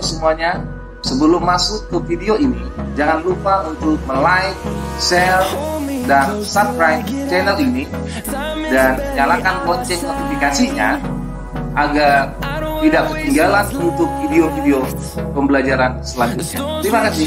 semuanya, sebelum masuk ke video ini, jangan lupa untuk like, share, dan subscribe channel ini, dan nyalakan lonceng notifikasinya agar tidak ketinggalan untuk video-video pembelajaran selanjutnya. Terima kasih.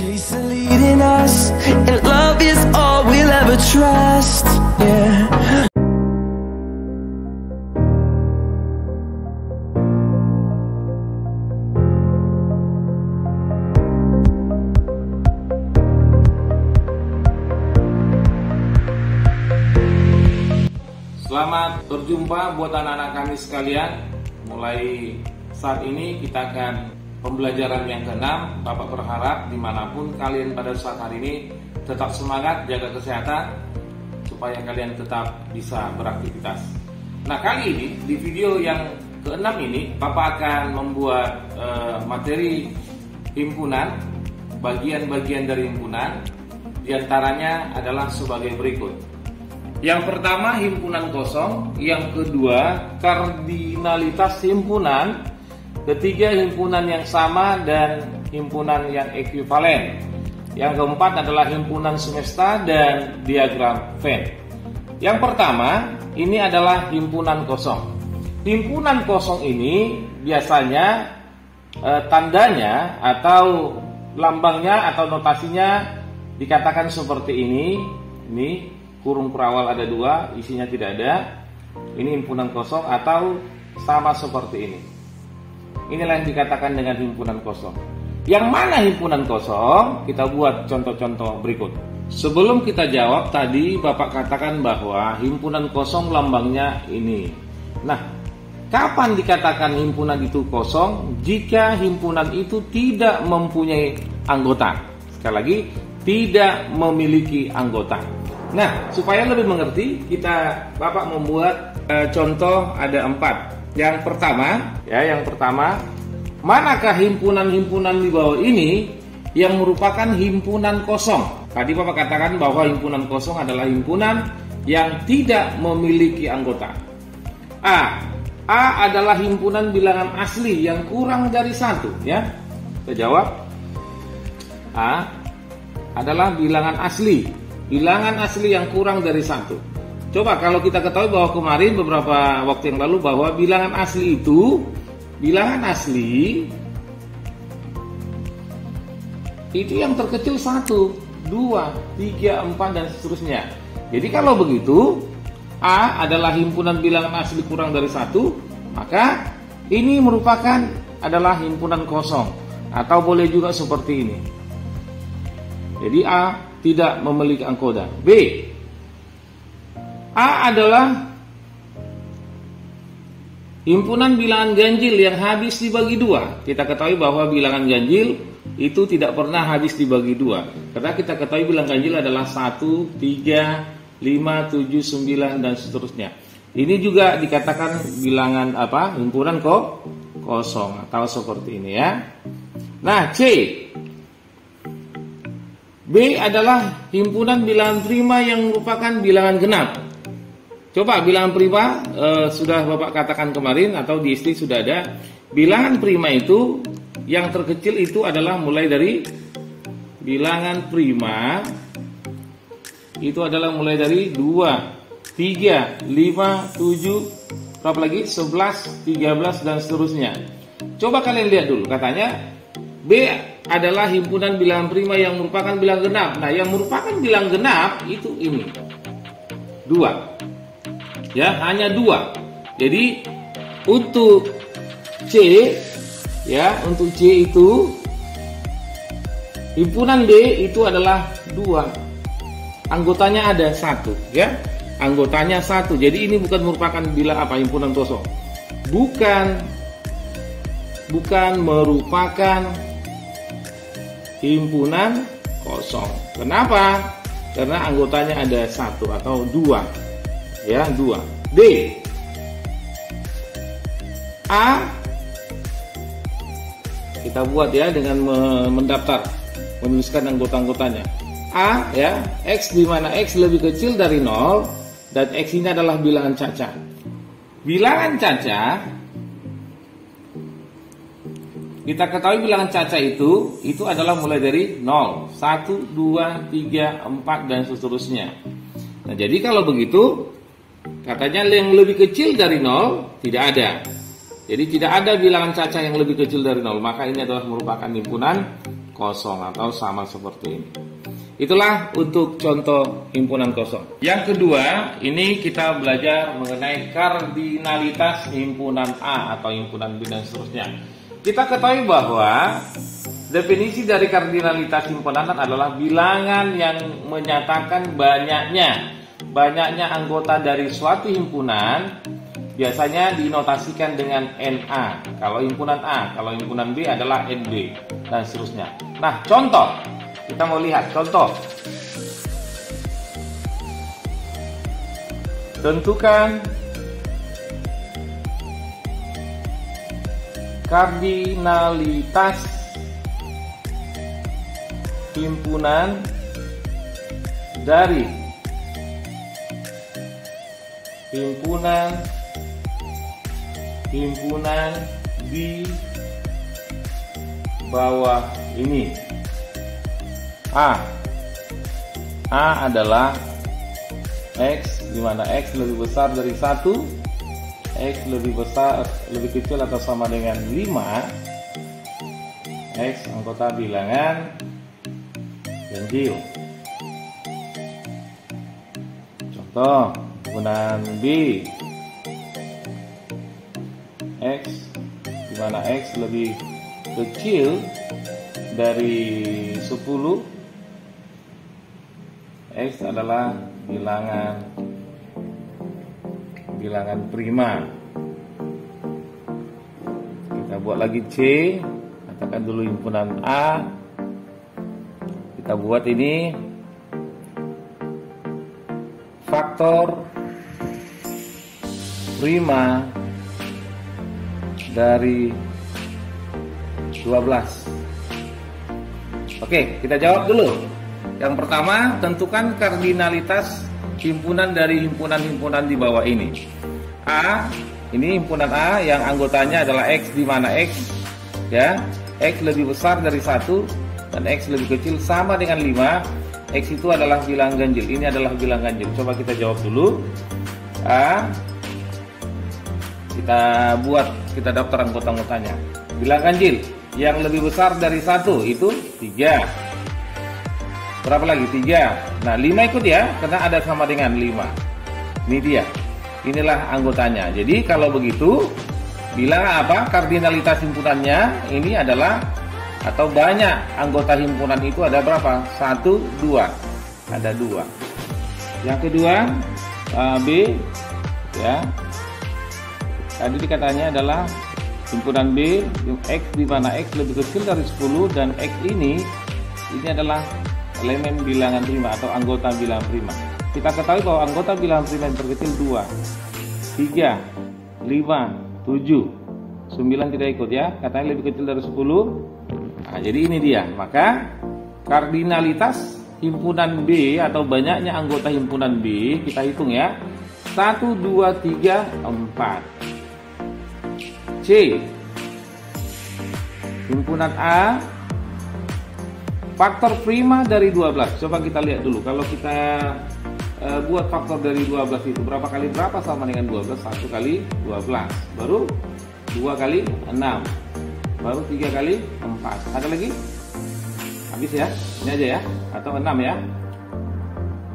Selamat berjumpa buat anak-anak kami sekalian. Mulai saat ini kita akan pembelajaran yang ke-6. Bapak berharap dimanapun kalian pada saat hari ini tetap semangat, jaga kesehatan, supaya kalian tetap bisa beraktivitas. Nah, kali ini di video yang ke-6 ini Bapak akan membuat materi himpunan, bagian-bagian dari himpunan. Di antaranya adalah sebagai berikut. Yang pertama, himpunan kosong. Yang kedua, kardinalitas himpunan. Ketiga, himpunan yang sama dan himpunan yang ekuivalen. Yang keempat adalah himpunan semesta dan diagram Venn. Yang pertama, ini adalah himpunan kosong. Himpunan kosong ini biasanya tandanya atau lambangnya atau notasinya dikatakan seperti ini. Ini kurung kurawal ada 2, isinya tidak ada. Ini himpunan kosong atau sama seperti ini. Inilah yang dikatakan dengan himpunan kosong. Yang mana himpunan kosong? Kita buat contoh-contoh berikut. Sebelum kita jawab, tadi Bapak katakan bahwa himpunan kosong lambangnya ini. Nah, kapan dikatakan himpunan itu kosong? Jika himpunan itu tidak mempunyai anggota. Sekali lagi, tidak memiliki anggota. Nah, supaya lebih mengerti, Bapak membuat contoh ada 4. Yang pertama, manakah himpunan-himpunan di bawah ini yang merupakan himpunan kosong? Tadi Bapak katakan bahwa himpunan kosong adalah himpunan yang tidak memiliki anggota. A adalah himpunan bilangan asli yang kurang dari 1, ya. Kita jawab. A adalah bilangan asli. Bilangan asli yang kurang dari 1. Coba kalau kita ketahui bahwa kemarin beberapa waktu yang lalu bahwa bilangan asli itu yang terkecil 1, 2, 3, 4 dan seterusnya. Jadi kalau begitu A adalah himpunan bilangan asli kurang dari 1, maka ini adalah himpunan kosong, atau boleh juga seperti ini. Jadi A tidak memiliki anggota. B, A adalah himpunan bilangan ganjil yang habis dibagi 2. Kita ketahui bahwa bilangan ganjil itu tidak pernah habis dibagi 2. Karena kita ketahui bilangan ganjil adalah 1, 3, 5, 7, 9 dan seterusnya. Ini juga dikatakan bilangan himpunan kosong atau seperti ini, ya. Nah, C, B adalah himpunan bilangan prima yang merupakan bilangan genap. Coba bilangan prima sudah Bapak katakan kemarin atau di SD sudah ada. Bilangan prima itu yang terkecil itu adalah mulai dari bilangan prima itu adalah mulai dari 2, 3, 5, 7, berapa lagi? 11, 13 dan seterusnya. Coba kalian lihat dulu, katanya B adalah himpunan bilangan prima yang merupakan bilangan genap. Nah, yang merupakan bilangan genap itu ini 2, ya, hanya 2. Jadi untuk C, ya, untuk C itu himpunan B itu adalah 2. Anggotanya ada 1, ya, anggotanya 1. Jadi ini bukan merupakan himpunan kosong. Bukan merupakan himpunan kosong. Kenapa? Karena anggotanya ada 1 atau 2, ya, 2. D, A, kita buat ya dengan mendaftar, menuliskan anggota-anggotanya. A, ya, X di mana X lebih kecil dari 0 dan X ini adalah bilangan cacat. Bilangan cacat Kita ketahui bilangan caca itu adalah mulai dari 0, 1, 2, 3, 4 dan seterusnya. Nah, jadi kalau begitu katanya yang lebih kecil dari 0 tidak ada. Jadi tidak ada bilangan caca yang lebih kecil dari 0, maka ini adalah merupakan himpunan kosong atau sama seperti ini. Itulah untuk contoh himpunan kosong. Yang kedua, ini kita belajar mengenai kardinalitas himpunan A atau himpunan B dan seterusnya. Kita ketahui bahwa definisi dari kardinalitas himpunan adalah bilangan yang menyatakan banyaknya anggota dari suatu himpunan, biasanya dinotasikan dengan NA kalau himpunan A, kalau himpunan B adalah NB dan seterusnya. Nah, contoh, kita mau lihat contoh. Tentukan kardinalitas himpunan dari himpunan di bawah ini. A adalah X, di mana X lebih besar dari 1, X lebih kecil atau sama dengan 5, X anggota bilangan ganjil. Contoh himpunan B, X, di mana X lebih kecil dari 10, X adalah bilangan prima. Kita buat lagi C, katakan dulu himpunan A. Kita buat ini faktor prima dari 12. Oke, kita jawab dulu. Yang pertama, tentukan kardinalitas himpunan dari himpunan-himpunan di bawah ini. A, ini himpunan A yang anggotanya adalah X, di mana X ya, X lebih besar dari 1 dan X lebih kecil sama dengan 5. X itu adalah bilangan ganjil. Ini adalah bilangan ganjil. Coba kita jawab dulu. A, kita daftar anggota-anggotanya. Bilangan ganjil yang lebih besar dari 1 itu 3. Berapa lagi? 3. Nah, 5 ikut ya, karena ada sama dengan 5. Ini dia. Inilah anggotanya. Jadi kalau begitu, bilang apa? Kardinalitas himpunannya ini adalah, atau banyak anggota himpunan itu ada berapa? 1, 2. Ada 2. Yang kedua, B ya. Tadi katanya adalah himpunan B, X, di mana X lebih kecil dari 10 dan X ini adalah elemen bilangan prima atau anggota bilangan prima. Kita ketahui bahwa anggota bilangan prima yang terkecil 2, 3, 5, 7, 9 tidak ikut ya, katanya lebih kecil dari 10. Nah, jadi ini dia. Maka kardinalitas himpunan B atau banyaknya anggota himpunan B, kita hitung ya. 1, 2, 3, 4. C, himpunan A, faktor prima dari 12. Coba kita lihat dulu. Kalau kita buat faktor dari 12 itu berapa kali berapa sama dengan 12? 1 kali 12. Baru 2 kali 6. Baru 3 kali 4. Ada lagi? Habis ya? Ini aja ya? Atau 6 ya?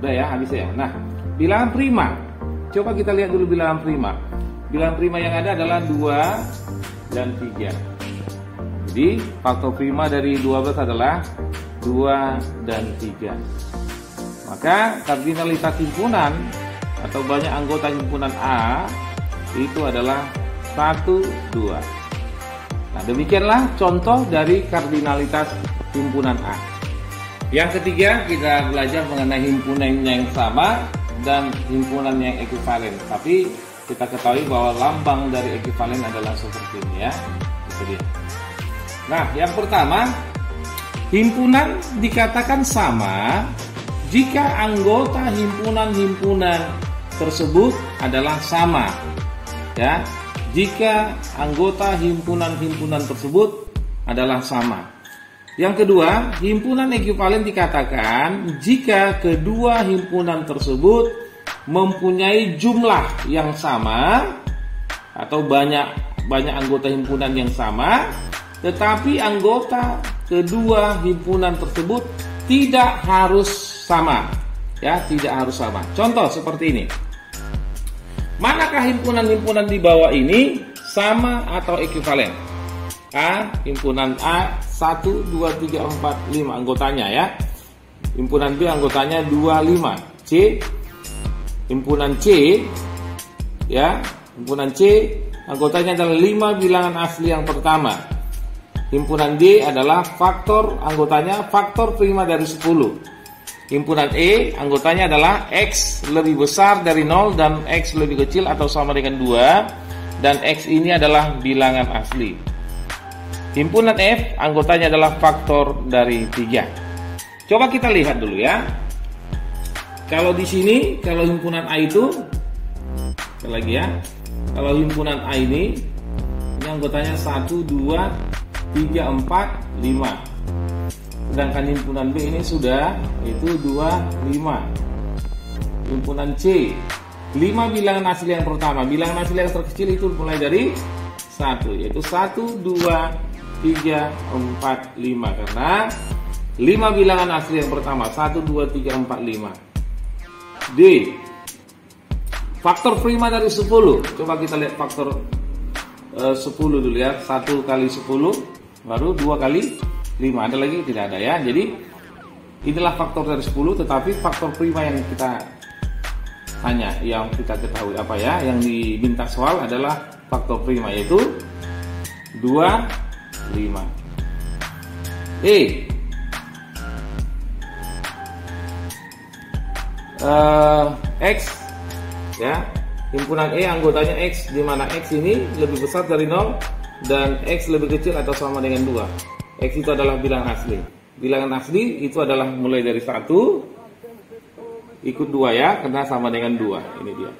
Udah ya? Habis ya? Nah, bilangan prima. Coba kita lihat dulu bilangan prima. Bilangan prima yang ada adalah 2 dan 3. Jadi faktor prima dari 12 adalah 2 dan 3. Maka kardinalitas himpunan atau banyak anggota himpunan A itu adalah 1, 2. Nah, demikianlah contoh dari kardinalitas himpunan A. Yang ketiga, kita belajar mengenai himpunan yang sama dan himpunan yang ekuivalen. Tapi kita ketahui bahwa lambang dari ekuivalen adalah seperti ini ya. Itu dia. Nah, yang pertama, himpunan dikatakan sama jika anggota himpunan-himpunan tersebut adalah sama. Ya, jika anggota himpunan-himpunan tersebut adalah sama. Yang kedua, himpunan ekuivalen dikatakan jika kedua himpunan tersebut mempunyai jumlah yang sama atau banyak anggota himpunan yang sama, tetapi anggota kedua himpunan tersebut tidak harus sama, ya, tidak harus sama. Contoh seperti ini. Manakah himpunan-himpunan di bawah ini sama atau ekuivalen? A, himpunan A 1, 2, 3, 4, 5 anggotanya, ya. Himpunan B anggotanya 2, 5. C, himpunan C, ya, himpunan C anggotanya adalah 5 bilangan asli yang pertama. Himpunan D adalah faktor anggotanya faktor prima dari 10. Himpunan E anggotanya adalah X lebih besar dari 0 dan X lebih kecil atau sama dengan 2, dan X ini adalah bilangan asli. Himpunan F anggotanya adalah faktor dari 3. Coba kita lihat dulu, ya. Kalau di sini, kalau himpunan A itu, sekali lagi, ya. Kalau himpunan A ini anggotanya 1, 2, 3, 4, 5. Sedangkan himpunan B ini sudah, itu 2, 5. Himpunan C, 5 bilangan asli yang pertama. Bilangan asli yang terkecil itu mulai dari 1, yaitu 1, 2, 3, 4, 5. Karena 5 bilangan asli yang pertama, 1, 2, 3, 4, 5. D, faktor prima dari 10. Coba kita lihat faktor 10 dulu, ya. 1 kali 10, baru 2 kali 5. Ada lagi? Tidak ada, ya. Jadi inilah faktor dari 10, tetapi faktor prima yang kita tanya, yang kita ketahui apa, ya, yang diminta soal adalah faktor prima, yaitu 2, 5. E, X, ya, himpunan E anggotanya X, di mana X ini lebih besar dari 0 dan X lebih kecil atau sama dengan 2. X itu adalah bilangan asli. Bilangan asli itu adalah mulai dari 1 ikut 2, ya, karena sama dengan 2. Ini dia.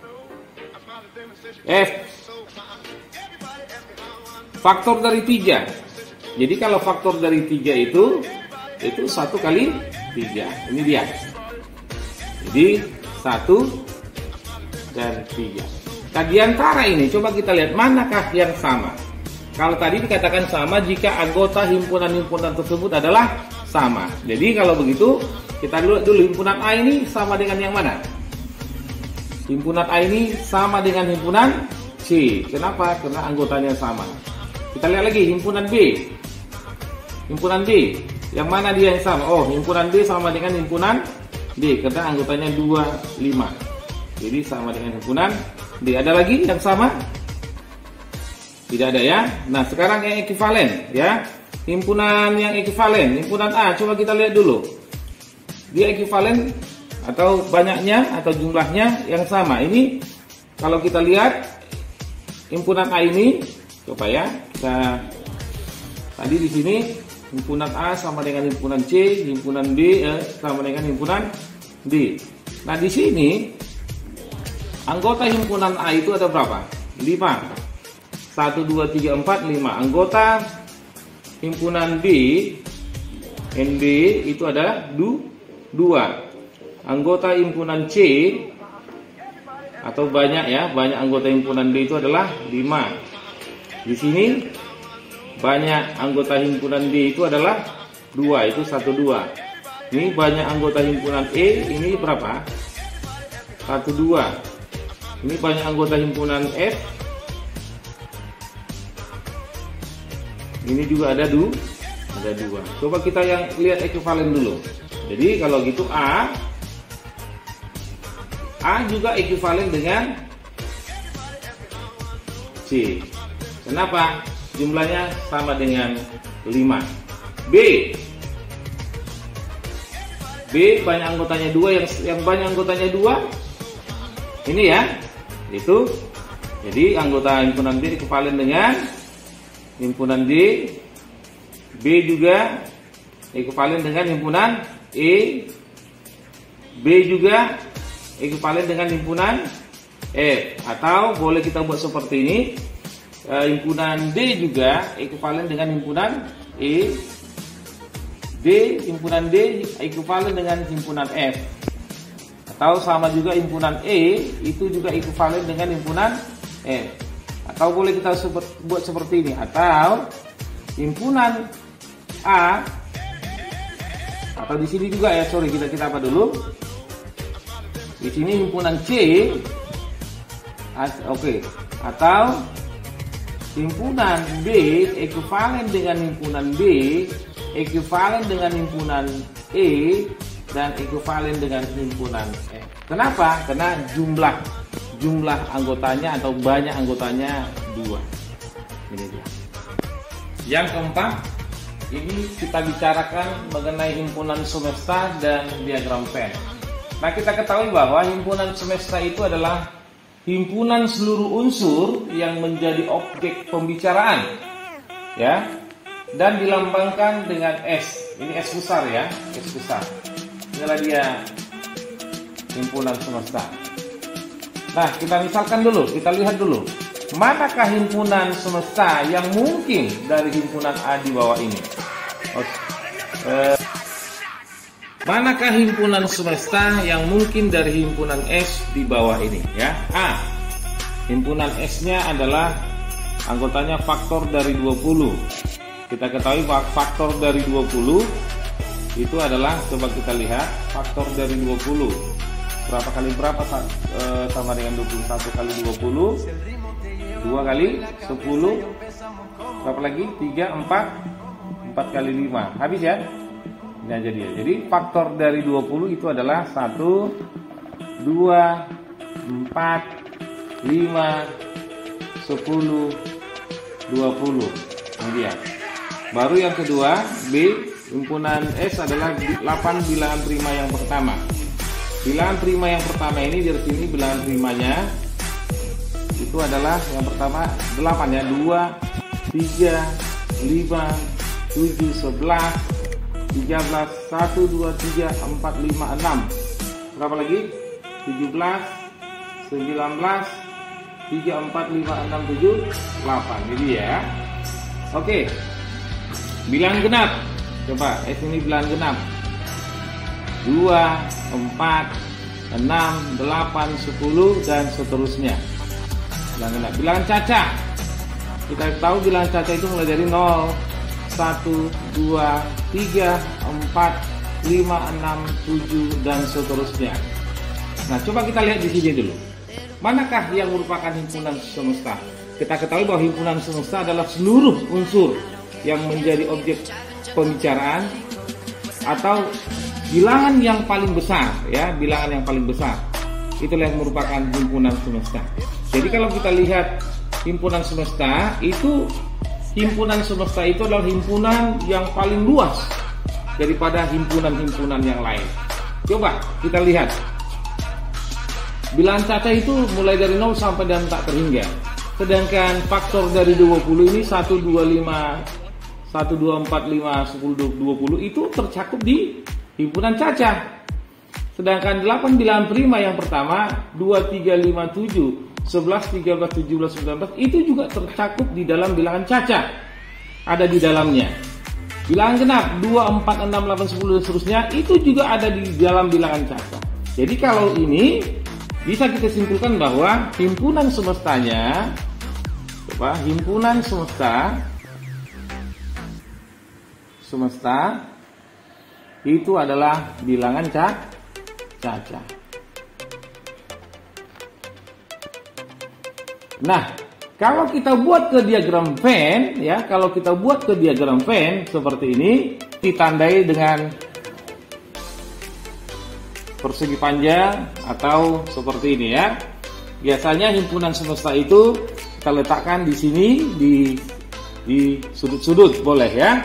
F, faktor dari 3. Jadi kalau faktor dari 3 itu 1 kali 3. Ini dia. Jadi 1 dan 3. Nah, di antara ini coba kita lihat manakah yang sama. Kalau tadi dikatakan sama jika anggota himpunan-himpunan tersebut adalah sama. Jadi kalau begitu kita lihat dulu himpunan A ini sama dengan yang mana? Himpunan A ini sama dengan himpunan C. Kenapa? Karena anggotanya sama. Kita lihat lagi himpunan B. Himpunan D, yang mana dia yang sama? Oh, himpunan D sama dengan himpunan D karena anggotanya 2, 5. Jadi sama dengan himpunan D. Ada lagi yang sama? Tidak ada, ya. Nah, sekarang yang ekuivalen, ya. Himpunan yang ekuivalen, himpunan A, coba kita lihat dulu. Dia ekuivalen atau banyaknya atau jumlahnya yang sama. Ini kalau kita lihat himpunan A ini, coba, ya. Kita tadi di sini himpunan A sama dengan himpunan C, himpunan B sama dengan himpunan D. Nah, di sini anggota himpunan A itu ada berapa? 5. 1, 2, 3, 4, 5. Anggota himpunan B, NB itu ada 2. Anggota himpunan C atau banyak, ya, banyak anggota himpunan D itu adalah 5. Di sini banyak anggota himpunan D itu adalah 2, itu 1, 2. Ini banyak anggota himpunan E, ini berapa? 1, 2. Ini banyak anggota himpunan F. Ini juga ada 2. Coba kita yang lihat ekuivalen dulu. Jadi kalau gitu A juga ekuivalen dengan C. Kenapa? Jumlahnya sama dengan 5. B banyak anggotanya 2, yang banyak anggotanya 2. Ini, ya. Itu. Jadi anggota himpunan B ekuivalen dengan himpunan D. B juga ekuivalen dengan himpunan E. B juga ekuivalen dengan himpunan F. Atau boleh kita buat seperti ini. Himpunan D juga ekuivalen dengan himpunan E, D, himpunan D ekuivalen dengan himpunan F. Atau sama juga himpunan E itu juga ekuivalen dengan himpunan F. Atau boleh kita buat seperti ini, atau himpunan A, atau di sini juga ya, sorry, kita apa dulu? Di sini himpunan C, oke. Atau himpunan B ekuivalen dengan himpunan B, ekuivalen dengan himpunan E, dan ekuivalen dengan himpunan F. Kenapa? Karena jumlah anggotanya atau banyak anggotanya 2. Ini dia. Yang keempat, ini kita bicarakan mengenai himpunan semesta dan diagram Venn. Nah, kita ketahui bahwa himpunan semesta itu adalah himpunan seluruh unsur yang menjadi objek pembicaraan, ya, dan dilambangkan dengan S. Ini S besar ya, S besar. Inilah dia himpunan semesta. Nah, kita misalkan dulu, kita lihat dulu, manakah himpunan semesta yang mungkin dari himpunan A di bawah ini? Manakah himpunan semesta yang mungkin dari himpunan S di bawah ini, ya? A. Himpunan S-nya adalah anggotanya faktor dari 20. Kita ketahui bahwa faktor dari 20 itu adalah, coba kita lihat, faktor dari 20. Berapa kali berapa sama dengan 21 kali 20? 2 kali 10. Berapa lagi? 3, 4 kali 5. Habis ya? Ini aja dia. Jadi faktor dari 20 itu adalah 1, 2, 4, 5, 10, 20. Ini dia. Baru yang kedua, B, himpunan S adalah 8 bilangan prima yang pertama. Bilangan prima yang pertama ini dari sini bilangan primanya itu adalah yang pertama 8 ya. 2, 3, 5, 7, 11, 13, 1, 2, 3, 4, 5, 6. Berapa lagi? 17, 19, 3, 4, 5, 6, 7, 8. Jadi ya. Oke. Bilangan genap. Coba S ini bilangan genap. 2, 4, 6, 8, 10 dan seterusnya. Bilangan genap. Bilangan caca. Kita tahu bilangan caca itu mulai dari 0, 1, 2, 3, 4, 5, 6, 7 dan seterusnya. Nah, coba kita lihat di sini dulu. Manakah yang merupakan himpunan semesta? Kita ketahui bahwa himpunan semesta adalah seluruh unsur yang menjadi objek pembicaraan atau bilangan yang paling besar, ya, bilangan yang paling besar. Itulah yang merupakan himpunan semesta. Jadi kalau kita lihat himpunan semesta itu, himpunan semesta itu adalah himpunan yang paling luas daripada himpunan-himpunan yang lain. Coba kita lihat. Bilangan caca itu mulai dari 0 sampai dan tak terhingga. Sedangkan faktor dari 20 ini 1, 2, 5, 1, 2, 4, 5, 10, 20 itu tercakup di himpunan caca. Sedangkan 8 bilangan prima yang pertama 2, 3, 5, 7, 11, 13, 17, 19 itu juga tercakup di dalam bilangan caca. Ada di dalamnya. Bilangan genap 2, 4, 6, 8, 10 dan seterusnya itu juga ada di dalam bilangan caca. Jadi kalau ini bisa kita simpulkan bahwa himpunan semestanya, coba, himpunan semesta itu adalah bilangan caca. Nah, kalau kita buat ke diagram Venn, ya, kalau kita buat ke diagram Venn seperti ini, ditandai dengan persegi panjang atau seperti ini ya. Biasanya himpunan semesta itu kita letakkan di sini di sudut-sudut, boleh ya.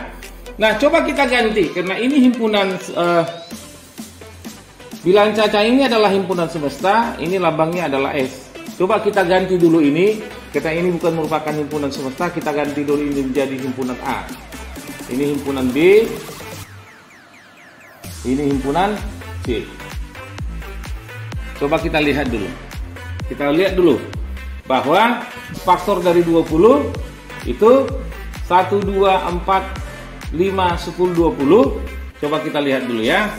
Nah, coba kita ganti karena ini himpunan bilangan caca ini adalah himpunan semesta, ini lambangnya adalah S. Coba kita ganti dulu ini, karena ini bukan merupakan himpunan semesta, kita ganti dulu ini menjadi himpunan A. Ini himpunan B. Ini himpunan C. Coba kita lihat dulu. Kita lihat dulu bahwa faktor dari 20 itu 1, 2, 4, 10, 20. Coba kita lihat dulu ya.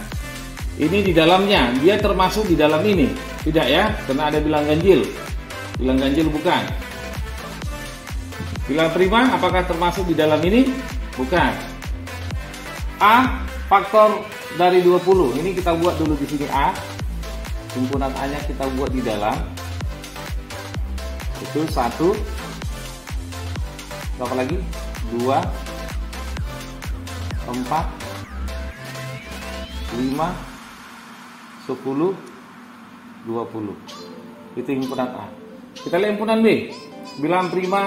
Ini di dalamnya, dia termasuk di dalam ini. Tidak ya, karena ada bilang ganjil. Bilang ganjil bukan. Bilang prima apakah termasuk di dalam ini? Bukan. A, faktor dari 20. Ini kita buat dulu di sini A. Himpunan A-nya kita buat di dalam. Itu 1. Berapa lagi? 2, 4, 5, 10, 20. Itu himpunan A. Kita lihat himpunan B. Bilangan prima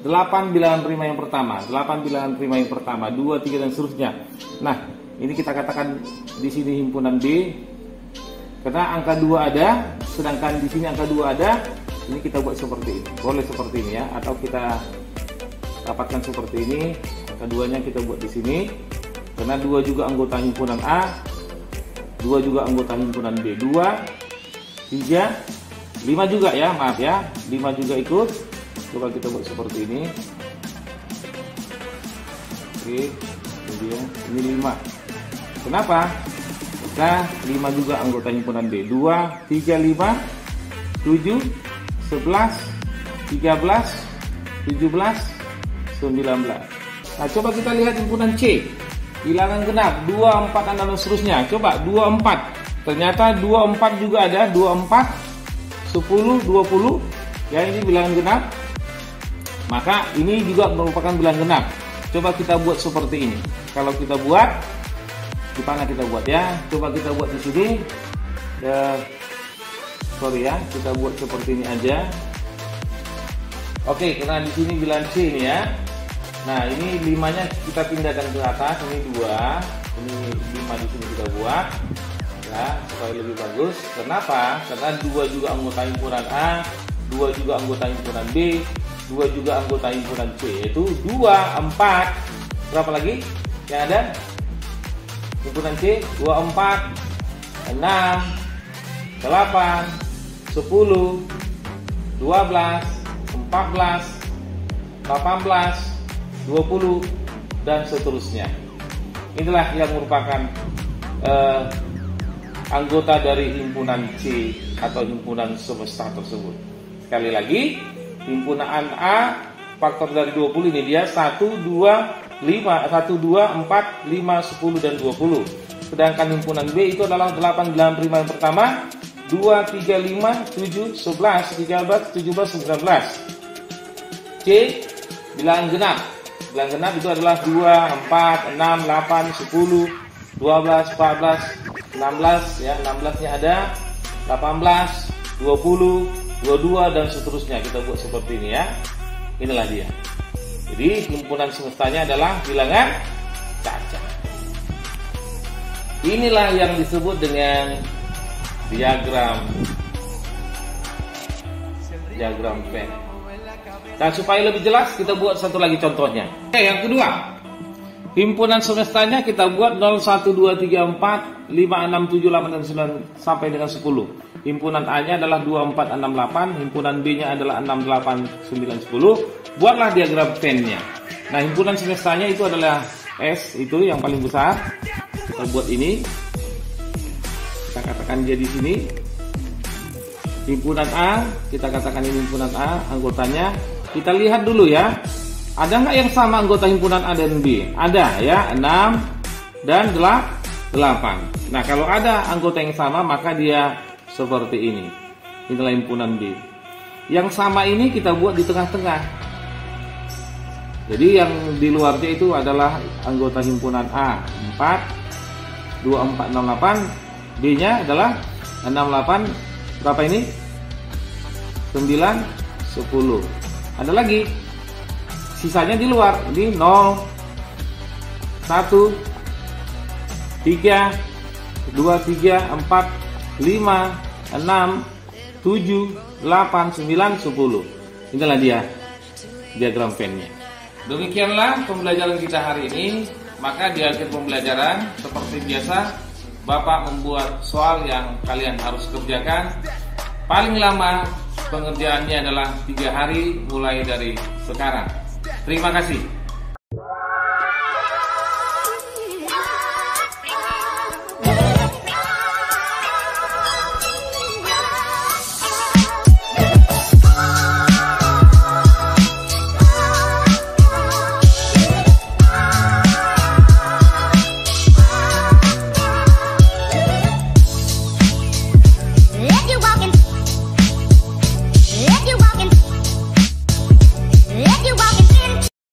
8 bilangan prima yang pertama, 8 bilangan prima yang pertama, 2, 3 dan seterusnya. Nah, ini kita katakan di sini himpunan B. Karena angka 2 ada, sedangkan di sini angka 2 ada. Ini kita buat seperti ini. Boleh seperti ini ya, atau kita dapatkan seperti ini. Angka 2-nya kita buat di sini. Karena 2 juga anggota himpunan A, 2 juga anggota himpunan B. 2, 3, 5 juga ya, maaf ya, 5 juga ikut. Coba kita buat seperti ini. Oke, ini dia, ini 5. Kenapa? Karena 5 juga anggota himpunan B. 2, 3, 5, 7, 11, 13, 17, 19. Nah, coba kita lihat himpunan C. Bilangan genap 2, 4, 6 dan seterusnya. Coba 2, 4. Ternyata 2, 4 juga ada. 2, 4, 10, 20. Ya, ini bilangan genap. Maka ini juga merupakan bilangan genap. Coba kita buat seperti ini. Kalau kita buat, di mana kita buat ya? Coba kita buat di sini. Sorry ya, kita buat seperti ini aja. Oke, karena di sini bilangan C ini ya. Nah, ini 5-nya kita pindahkan ke atas. Ini 2, ini 5 di sini kita buat ya, supaya lebih bagus. Kenapa? Karena 2 juga anggota himpunan A, 2 juga anggota himpunan B, 2 juga anggota himpunan C. Yaitu 2, 4. Berapa lagi yang ada? Himpunan C 2, 4, 6, 8, 10, 12, 14, 18, 20 dan seterusnya. Inilah yang merupakan anggota dari himpunan C atau himpunan semesta tersebut. Sekali lagi, himpunan A faktor dari 20 ini dia 1, 2, 5, 1, 2, 4, 5, 10 dan 20. Sedangkan himpunan B itu adalah 8 bilangan prima yang pertama, 2, 3, 5, 7, 11, 13, 17, 19. C bilangan genap. Bilangan genap itu adalah 2, 4, 6, 8, 10, 12, 14, 16 ya, 16-nya ada, 18, 20, 22 dan seterusnya. Kita buat seperti ini ya. Inilah dia. Jadi himpunan semestanya adalah bilangan cacat. Inilah yang disebut dengan diagram Venn. Nah, supaya lebih jelas kita buat satu lagi contohnya. Yang kedua, himpunan semestanya kita buat 0, 1, 2, 3, 4, 5, 6, 7, 8 dan 9 sampai dengan 10. Himpunan A-nya adalah 2, 4, 6, 8. Himpunan B-nya adalah 6, 8, 9, 10. Buatlah diagram Venn-nya. Nah, himpunan semestanya itu adalah S, itu yang paling besar. Kita buat ini. Kita katakan dia di sini. Himpunan A, kita katakan ini himpunan A, anggotanya. Kita lihat dulu ya. Ada nggak yang sama anggota himpunan A dan B? Ada ya, 6 dan 8. Nah, kalau ada anggota yang sama maka dia seperti ini. Inilah himpunan B. Yang sama ini kita buat di tengah-tengah. Jadi yang di luarnya itu adalah anggota himpunan A 4, 2, 4, 6, 8. B-nya adalah 6, 8. Berapa ini? 9, 10. Ada lagi. Sisanya di luar. Ini 0, 1, 3, 2, 3, 4, 5, 6, 7, 8, 9, 10. Inilah dia diagram Venn-nya. Demikianlah pembelajaran kita hari ini. Maka di akhir pembelajaran seperti biasa Bapak membuat soal yang kalian harus kerjakan. Paling lama pengerjaannya adalah 3 hari mulai dari sekarang. Terima kasih.